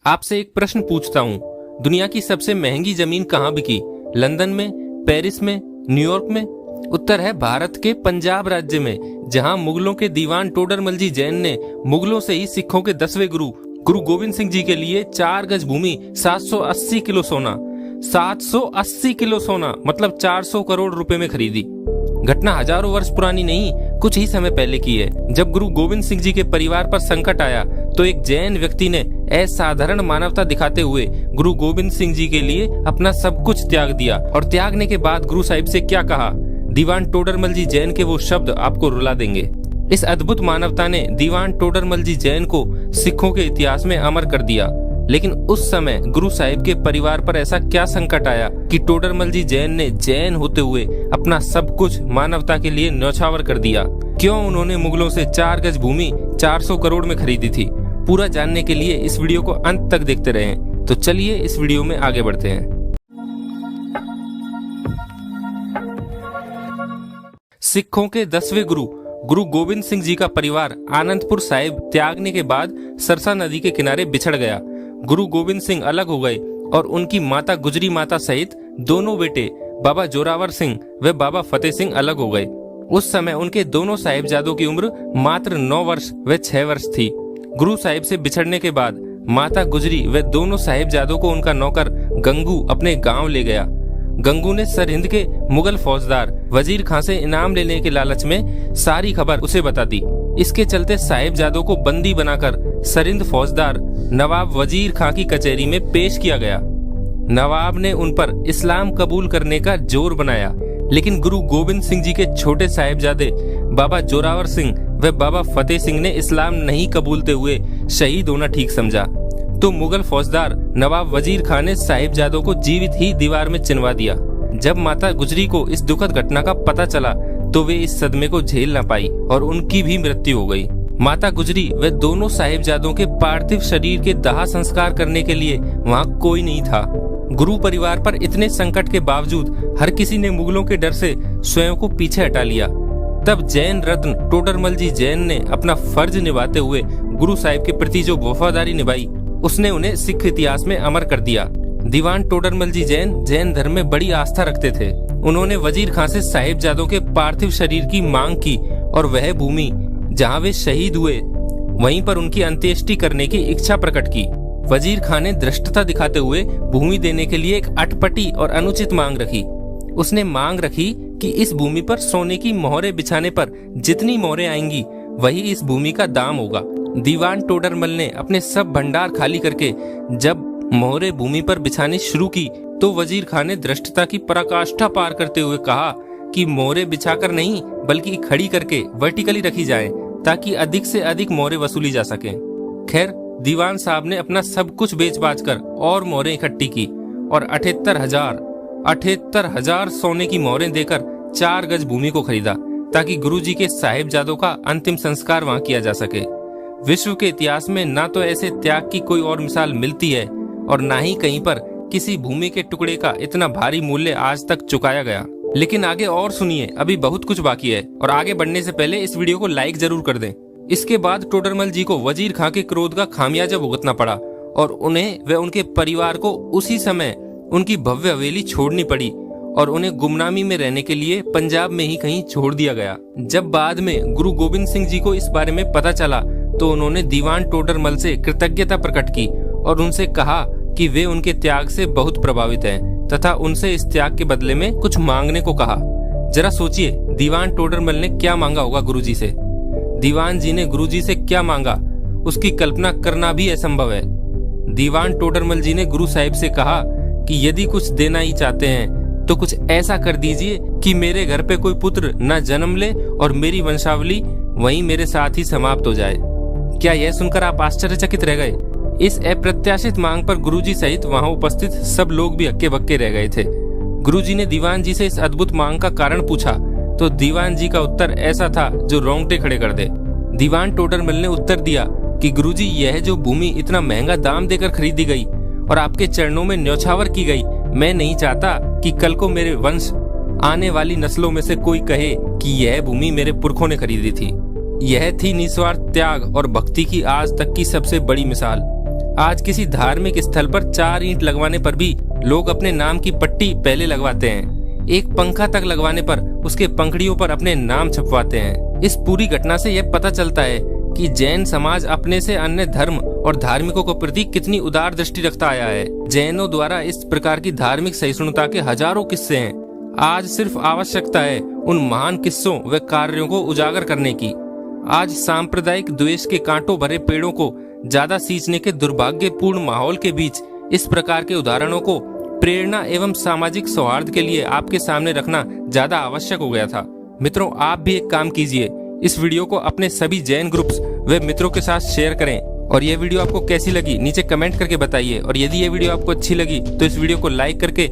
आपसे एक प्रश्न पूछता हूँ, दुनिया की सबसे महंगी जमीन कहाँ बिकी? लंदन में, पेरिस में, न्यूयॉर्क में? उत्तर है भारत के पंजाब राज्य में, जहाँ मुगलों के दीवान टोडरमल जी जैन ने मुगलों से ही सिखों के 10वें गुरु गोविंद सिंह जी के लिए 4 गज भूमि 780 किलो सोना 780 किलो सोना मतलब 400 करोड़ रुपए में खरीदी। घटना हजारों वर्ष पुरानी नहीं, कुछ ही समय पहले की है। जब गुरु गोविंद सिंह जी के परिवार पर संकट आया तो एक जैन व्यक्ति ने असाधारण मानवता दिखाते हुए गुरु गोविंद सिंह जी के लिए अपना सब कुछ त्याग दिया। और त्यागने के बाद गुरु साहिब से क्या कहा, दीवान टोडरमल जी जैन के वो शब्द आपको रुला देंगे। इस अद्भुत मानवता ने दीवान टोडरमल जी जैन को सिखों के इतिहास में अमर कर दिया। लेकिन उस समय गुरु साहिब के परिवार पर ऐसा क्या संकट आया कि टोडरमल जी जैन ने जैन होते हुए अपना सब कुछ मानवता के लिए न्यौछावर कर दिया? क्यों उन्होंने मुगलों से 4 गज भूमि 400 करोड़ में खरीदी थी? पूरा जानने के लिए इस वीडियो को अंत तक देखते रहें। तो चलिए इस वीडियो में आगे बढ़ते हैं। सिखों के 10वें गुरु गोविंद सिंह जी का परिवार आनंदपुर साहिब त्यागने के बाद सरसा नदी के किनारे बिछड़ गया। गुरु गोविंद सिंह अलग हो गए और उनकी माता गुजरी माता सहित दोनों बेटे बाबा जोरावर सिंह व बाबा फतेह सिंह अलग हो गए। उस समय उनके दोनों साहिबजादों की उम्र मात्र 9 वर्ष व 6 वर्ष थी। गुरु साहिब से बिछड़ने के बाद माता गुजरी व दोनों साहिबजादों को उनका नौकर गंगू अपने गांव ले गया। गंगू ने सरहिंद के मुगल फौजदार वजीर खां से इनाम लेने के लालच में सारी खबर उसे बता दी। इसके चलते साहिबजादों को बंदी बनाकर सरहिंद फौजदार नवाब वजीर खां की कचहरी में पेश किया गया। नवाब ने उन पर इस्लाम कबूल करने का जोर बनाया, लेकिन गुरु गोविंद सिंह जी के छोटे साहिबजादे बाबा जोरावर सिंह व बाबा फतेह सिंह ने इस्लाम नहीं कबूलते हुए शहीद होना ठीक समझा। तो मुगल फौजदार नवाब वजीर खान ने साहिबजादों को जीवित ही दीवार में चिनवा दिया। जब माता गुजरी को इस दुखद घटना का पता चला तो वे इस सदमे को झेल न पाई और उनकी भी मृत्यु हो गई। माता गुजरी व दोनों साहिबजादों के पार्थिव शरीर के दाह संस्कार करने के लिए वहाँ कोई नहीं था। गुरु परिवार पर इतने संकट के बावजूद हर किसी ने मुगलों के डर से स्वयं को पीछे हटा लिया। तब जैन रत्न टोडरमल जी जैन ने अपना फर्ज निभाते हुए गुरु साहिब के प्रति जो वफादारी निभाई उसने उन्हें सिख इतिहास में अमर कर दिया। दीवान टोडरमल जी जैन धर्म में बड़ी आस्था रखते थे। उन्होंने वजीर खां से साहिबजादों के पार्थिव शरीर की मांग की और वह भूमि जहां वे शहीद हुए वहीं पर उनकी अंत्येष्टि करने की इच्छा प्रकट की। वजीर खां ने धृष्टता दिखाते हुए भूमि देने के लिए एक अटपटी और अनुचित मांग रखी। उसने मांग रखी कि इस भूमि पर सोने की मोहरें बिछाने पर जितनी मोहरें आएंगी वही इस भूमि का दाम होगा। दीवान टोडरमल ने अपने सब भंडार खाली करके जब मोहरे भूमि पर बिछानी शुरू की तो वजीर खान ने धृष्टता की पराकाष्ठा पार करते हुए कहा कि मोहरे बिछाकर नहीं बल्कि खड़ी करके वर्टिकली रखी जाएं ताकि अधिक से अधिक मोहरे वसूली जा सके। खैर, दीवान साहब ने अपना सब कुछ बेच बाच कर और मोहरें इकट्ठी की और 78,000 सोने की मोहरें देकर 4 गज भूमि को खरीदा ताकि गुरुजी के साहिबजादों का अंतिम संस्कार वहां किया जा सके। विश्व के इतिहास में ना तो ऐसे त्याग की कोई और मिसाल मिलती है और ना ही कहीं पर किसी भूमि के टुकड़े का इतना भारी मूल्य आज तक चुकाया गया। लेकिन आगे और सुनिए, अभी बहुत कुछ बाकी है और आगे बढ़ने से पहले इस वीडियो को लाइक जरूर कर दें। इसके बाद टोडरमल जी को वजीर खां के क्रोध का खामियाजा भुगतना पड़ा और उन्हें व उनके परिवार को उसी समय उनकी भव्य हवेली छोड़नी पड़ी और उन्हें गुमनामी में रहने के लिए पंजाब में ही कहीं छोड़ दिया गया। जब बाद में गुरु गोविंद सिंह जी को इस बारे में पता चला तो उन्होंने दीवान टोडरमल से कृतज्ञता प्रकट की और उनसे कहा कि वे उनके त्याग से बहुत प्रभावित हैं तथा उनसे इस त्याग के बदले में कुछ मांगने को कहा। जरा सोचिए, दीवान टोडरमल ने क्या मांगा होगा गुरुजी से। दीवान जी ने गुरुजी से क्या मांगा उसकी कल्पना करना भी असंभव है। दीवान टोडरमल जी ने गुरु साहिब से कहा कि यदि कुछ देना ही चाहते हैं तो कुछ ऐसा कर दीजिए कि मेरे घर पे कोई पुत्र न जन्म ले और मेरी वंशावली वहीं मेरे साथ ही समाप्त हो जाए। क्या यह सुनकर आप आश्चर्यचकित रह गए? इस अप्रत्याशित मांग पर गुरुजी सहित वहां उपस्थित सब लोग भी हक्के बक्के रह गए थे। गुरुजी ने दीवान जी से इस अद्भुत मांग का कारण पूछा तो दीवान जी का उत्तर ऐसा था जो रोंगटे खड़े कर दे। दीवान टोडरमल ने उत्तर दिया कि गुरुजी, यह जो भूमि इतना महंगा दाम देकर खरीदी गई और आपके चरणों में न्यौछावर की गई, मैं नहीं चाहता कि कल को मेरे वंश आने वाली नस्लों में से कोई कहे कि यह भूमि मेरे पुरखों ने खरीदी थी। यह थी निस्वार्थ त्याग और भक्ति की आज तक की सबसे बड़ी मिसाल। आज किसी धार्मिक स्थल पर 4 ईंट लगवाने पर भी लोग अपने नाम की पट्टी पहले लगवाते हैं। एक पंखा तक लगवाने पर उसके पंखड़ियों पर अपने नाम छपवाते हैं। इस पूरी घटना से यह पता चलता है कि जैन समाज अपने से अन्य धर्म और धार्मिकों के प्रति कितनी उदार दृष्टि रखता आया है। जैनों द्वारा इस प्रकार की धार्मिक सहिष्णुता के हजारों किस्से हैं। आज सिर्फ आवश्यकता है उन महान किस्सों व कार्यों को उजागर करने की। आज सांप्रदायिक द्वेष के कांटों भरे पेड़ों को ज्यादा सींचने के दुर्भाग्यपूर्ण माहौल के बीच इस प्रकार के उदाहरणों को प्रेरणा एवं सामाजिक सौहार्द के लिए आपके सामने रखना ज्यादा आवश्यक हो गया था। मित्रों, आप भी एक काम कीजिए, इस वीडियो को अपने सभी जैन ग्रुप्स व मित्रों के साथ शेयर करें और यह वीडियो आपको कैसी लगी नीचे कमेंट करके बताइए। और यदि ये वीडियो आपको अच्छी लगी तो इस वीडियो को लाइक करके